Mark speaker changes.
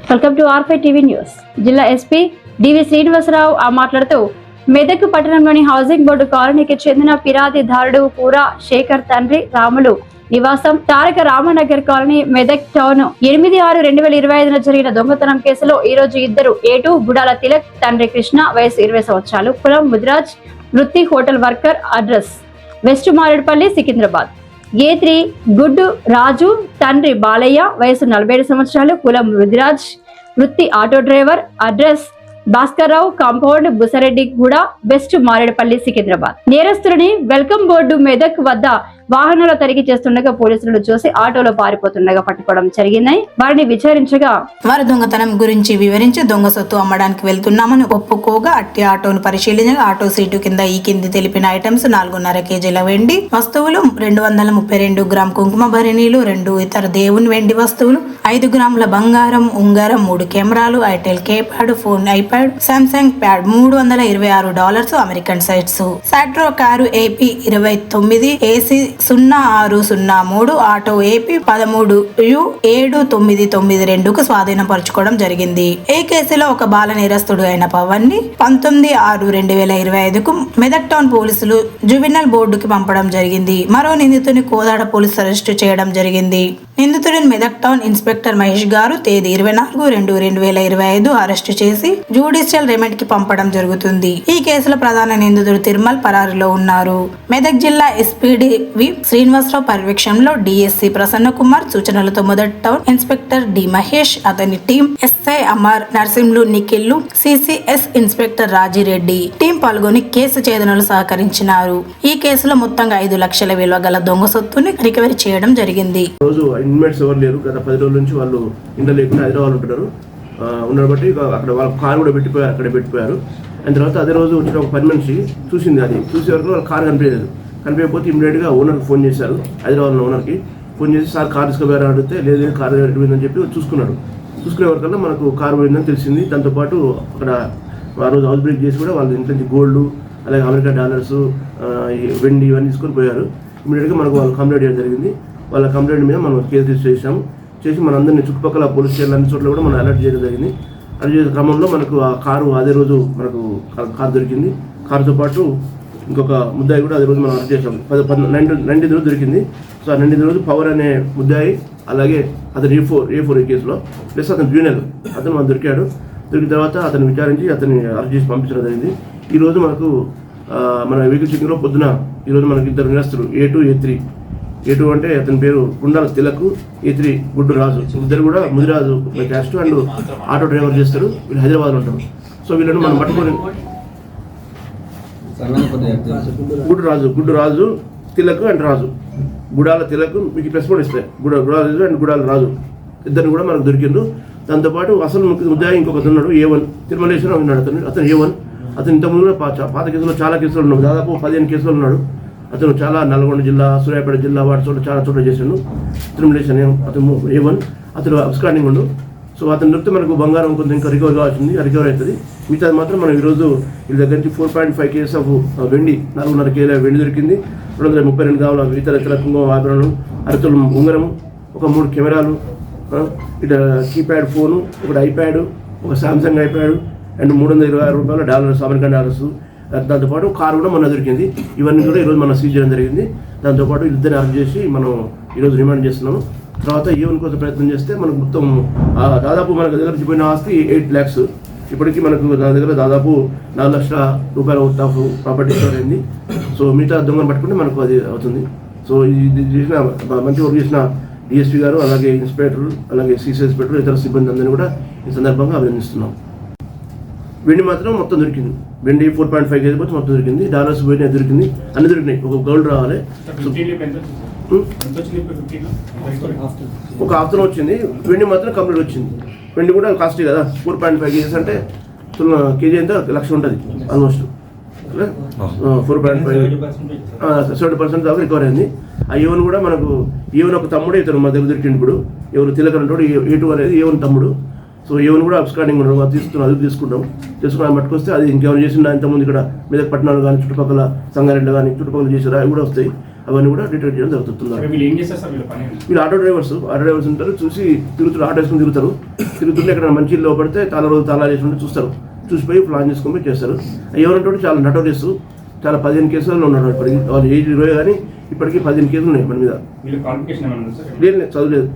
Speaker 1: Welcome to ఆర్5 TV news. జిల్లా SP డివి శ్రీనివాసరావు మాట్లాడుతూ మెదక్ పట్టణంలోని హౌసింగ్ బోర్డు కాలనీకి చెందిన ఫిర్యాదుదారుడు కూర శేఖర్ తండ్రి రాములు నివాసం తారక రామనగర్ కాలనీ మెదక్ టౌన్ 8/6/2025 జరిగిన దొంగతనం కేసులో ఈ రోజు ఇద్దరు ఏటు గుడాల తిలక్ తండ్రి కృష్ణ వయసు 20 సంవత్సరాలు, కులం ముదిరాజ్, వృత్తి hotel worker, address west Marredpally Secunderabad. ఏ3 గుడ్డు రాజు తండ్రి బాలయ్య వయసు 47 సంవత్సరాలు, కులం ముదిరాజ్, వృత్తి auto driver, address Bhaskar Rao compound బుసరెడ్డిగూడ west Marredpally Secunderabad. నేరస్తులని welcome board Medak వద్ద వాహనాల తనిఖీ చేస్తుండగా పోలీసులు చూసి ఆటోలో పారిపోతుండగా పట్టుకోవడం జరిగిందని వారిని విచారించగా
Speaker 2: వారి దొంగతనం గురించి వివరించి దొంగ సొత్తు అమ్మడానికి వెళ్తున్నామని ఒప్పుకోగా అట్టి ఆటోను పరిశీలించగా ఆటో సీటు కింద ఈ కింది తెలిపిన ఐటమ్స్ 4.5 కేజీల వెండి వస్తువులు, 232 గ్రామ్ కుంకుమ భరణీలు, 2 ఇతర దేవుని వెండి వస్తువులు, 5 గ్రాముల బంగారం ఉంగరం, 3 కెమెరాలు, itel keypad, phone, iPad, Samsung pad, $326 American సైట్స్, Santro car AP 29 AC 0603 auto AP 13U7992కు స్వాధీనపరచుకోవడం జరిగింది. ఈ కేసులో ఒక బాల నేరస్తుడు అయిన పవన్ ని 19/6/2025కు మెదక్ టౌన్ పోలీసులు జువెనల్ బోర్డుకి పంపడం జరిగింది. మరో నిందితుని కోదాడ పోలీసులు అరెస్టు చేయడం జరిగింది. నిందితుడిని మెదక్ టౌన్ ఇన్స్పెక్టర్ మహేష్ గారు తేదీ 24/2/2025 అరెస్టు చేసి జ్యుడిషియల్ రిమాండ్ కి పంపడం జరుగుతుంది. ఈ కేసులో ప్రధాన నిందితుడు తిరుమల్ పరారీలో ఉన్నారు. మెదక్ జిల్లా ఎస్పీడి శ్రీనివాసరావు పర్యవేక్షణలో డిఎస్సి ప్రసన్న కుమార్ సూచనలతో మొదటి టౌన్ ఇన్స్పెక్టర్ డి మహేష్, అతని team SI Amar, Narsimhulu, Nikhil, CCS inspector Rajireddy team పాల్గొని కేసు ఛేదనలు సహకరించినారు. ఈ కేసులో మొత్తంగా 5 లక్షల విలువ గల దొంగ సొత్తుని రికవరీ చేయడం జరిగింది.
Speaker 3: ఇన్మేట్స్ ఎవరు లేరు. గత 10 రోజుల నుంచి వాళ్ళు ఇంట్లో లేకుండా హైదరాబాద్ ఉంటున్నారు. ఉండడం బట్టి అక్కడ వాళ్ళ కారు కూడా అక్కడే పెట్టిపోయారు. అండ్ తర్వాత అదే రోజు వచ్చిన ఒక పని మనిషి చూసింది. అది చూసే వరకు వాళ్ళ కారు కనిపించకపోతే ఇమీడియట్గా ఓనర్కి ఫోన్ చేశారు. హైదరాబాద్లో ఓనర్కి ఫోన్ చేసి సార్ కారు తీసుకుపోయారని అడిగితే లేదు కారు పోయిందని చెప్పి చూసుకున్నాడు. చూసుకునే వరకల్లా మనకు కారు పోయిందని తెలిసింది. దాంతోపాటు అక్కడ ఆ రోజు హౌస్ బ్రేక్ చేసి కూడా వాళ్ళ ఇంట్లో నుంచి గోల్డ్, అలాగే అమెరికన్ డాలర్స్, వెండి ఇవన్నీ తీసుకొని పోయారు. ఇమీడియట్గా మనకు వాళ్ళు కంప్లైంట్ చేయడం జరిగింది. వాళ్ళ కంప్లైంట్ మీద మనం కేసు రిజిస్టర్ చేసి మనందరినీ చుట్టుపక్కల పోలీస్ స్టేషన్ అన్ని చోట్ల కూడా మనం అలర్ట్ చేయడం జరిగింది. అలర్ట్ చేసే క్రమంలో మనకు ఆ కారు అదే రోజు మనకు కారు దొరికింది. కారుతో పాటు ఇంకొక ముద్దాయి కూడా అదే రోజు మనం అరెస్ట్ చేసాం. 19 రోజు దొరికింది. సో ఆ 19 రోజు పవర్ అనే ముద్దాయి, అలాగే అతను ఏ4 కేసులో ప్లస్ అతను జూనియర్ అతను మనకు దొరికాడు. దొరికిన తర్వాత అతను విచారించి అతన్ని అరెస్ట్ చేసి పంపించడం జరిగింది. ఈరోజు మనకు మన వెహికల్ చెకింగ్లో పొద్దున ఈరోజు మనకి ఇద్దరు నేరస్తులు A2 A3 అంటే అతని పేరు గుండాల తిలక్, A3 గుడ్డు రాజు. ఇద్దరు కూడా Mudiraju caste and auto driver చేస్తారు. వీళ్ళు హైదరాబాద్లో ఉంటారు. సో వీళ్ళని మనం పట్టుకొని గుడ్డు రాజు తిలక్ అండ్ రాజు, గుడాల తిలక్ మీకు ప్లస్ కూడా ఇస్తాయి. గుడాల అండ్ గుడాల రాజు ఇద్దరిని కూడా మనకు దొరికిండు. దాంతోపాటు అసలు ముద్దాయి ఇంకొకటి ఉన్నాడు, A1 తిరుమలేశ్వరం ఉన్నాడు. అతను A1 అతను ఇంతకుముందు పాత కేసులో చాలా కేసులు ఉన్నాడు. దాదాపు 15 కేసులు ఉన్నాడు. అతను చాలా నల్గొండ జిల్లా, సూర్యాపేట జిల్లా వాటి చోట్ల చాలా చోట్ల చేశాడు. తిరుమలేశ్వరం అతను A1 అతను అబ్స్కాండింగ్ ఉండు. సో అతను దొరికితే మనకు బంగారం కొంచెం ఇంకా రికవర్ కావాల్సింది, రికవర్ అవుతుంది. మిగతాది మాత్రం మనం ఈరోజు వీళ్ళ దగ్గర నుంచి 4.5 కేజీస్ ఆఫ్ వెండి, 4.5 కేజీల వెండి దొరికింది. 232 గ్రాముల ఇతర కుంకుమ ఆభరణలు, అరతులు ఉంగరము, ఒక 3 కెమెరాలు, ఇట్లా కీప్యాడ్ ఫోను, ఒకటి ఐప్యాడ్, ఒక Samsung iPad and $326 American dollars. దాంతోపాటు కారు కూడా మన దొరికింది. ఇవన్నీ కూడా ఈరోజు మనం సీజ్ చేయడం జరిగింది. దాంతోపాటు ఇద్దరిని అరెస్ట్ చేసి మనం ఈరోజు రిమాండ్ చేస్తున్నాము. తర్వాత ఈవెన్ కోసం ప్రయత్నం చేస్తే మనకు మొత్తం దాదాపు మనకు దగ్గర పోయిన ఆస్తి 8 lakhs. ఇప్పటికీ మనకు నా దగ్గర దాదాపు 4 లక్షల రూపాయల వర్త్ ఆఫ్ ప్రాపర్టీ స్టోర్ అయింది. సో మిగతా దొంగను పట్టుకుంటే మనకు అది అవుతుంది. సో ఇది చేసిన మంచి వర్క్ చేసిన డిఎస్పీ గారు, అలాగే ఇన్స్పెక్టర్, అలాగే సిసి ఇన్స్పెక్టర్, ఇతర సిబ్బంది అందరినీ కూడా ఈ సందర్భంగా అభినందిస్తున్నాం. వెండి మాత్రం మొత్తం దొరికింది. వెండి 4.5 కేజీ మొత్తం దొరికింది. డాలర్స్ పోయినా దొరికింది, అన్ని దొరికినాయి. ఒక గోల్డ్ రావాలి, ఒక ఆఫ్టర్ వచ్చింది. వెండి మాత్రం కంప్లీట్ వచ్చింది. వెండి కూడా కాస్ట్లీ కదా, 4.5 కేజీస్ అంటే కేజీ ఎంత 1 లక్ష ఉంటుంది ఆల్మోస్ట్. 4.5 దాకా రికవర్ అయింది. ఆ A1 కూడా మనకు ఒక తమ్ముడు ఇతను మా దగ్గర దొరికింది. ఇప్పుడు ఎవరు తిలక్ అంటాడు, A2 అనేది A1 తమ్ముడు. సో A1 కూడా అబ్స్కాండింగ్ ఉండడం అది తీసుకుంటాం. పట్టుకొస్తే అది ఇంకెవరు చేసిన ఇంతకుముందు ఇక్కడ మెదక్ పట్టణాలు కానీ చుట్టుపక్కల సంగారెడ్డి కానీ చుట్టుపక్కల చేసారు, అవి కూడా వస్తాయి. అవన్నీ కూడా డిటెక్ట్ చేయడం జరుగుతుంది.
Speaker 4: వీళ్ళు ఏం చేస్తారు సార్? వీళ్ళ పని
Speaker 3: వీళ్ళు ఆటో డ్రైవర్స్ ఉంటారు. చూసి తిరుగుతారు, ఆటో వేసుకుని తిరుగుతుంటే ఎక్కడ మంచి ఇల్లు పడితే తాళాలు వేసి ఉంటే చూస్తారు. చూసిపోయి ప్లాన్ చేసుకొని చేస్తారు. ఎవరంటే చాలా నటోరియస్, చాలా 15 కేసులలో ఉన్నాడు ఇప్పటికి. వాళ్ళు ఏజ్ 20 కానీ ఇప్పటికీ 15 కేసులు ఉన్నాయి మన మీద.
Speaker 4: వీళ్ళు క్వాలిఫికేషన్ ఏమన్నా సార్?
Speaker 3: లేదు, చదువులేదు.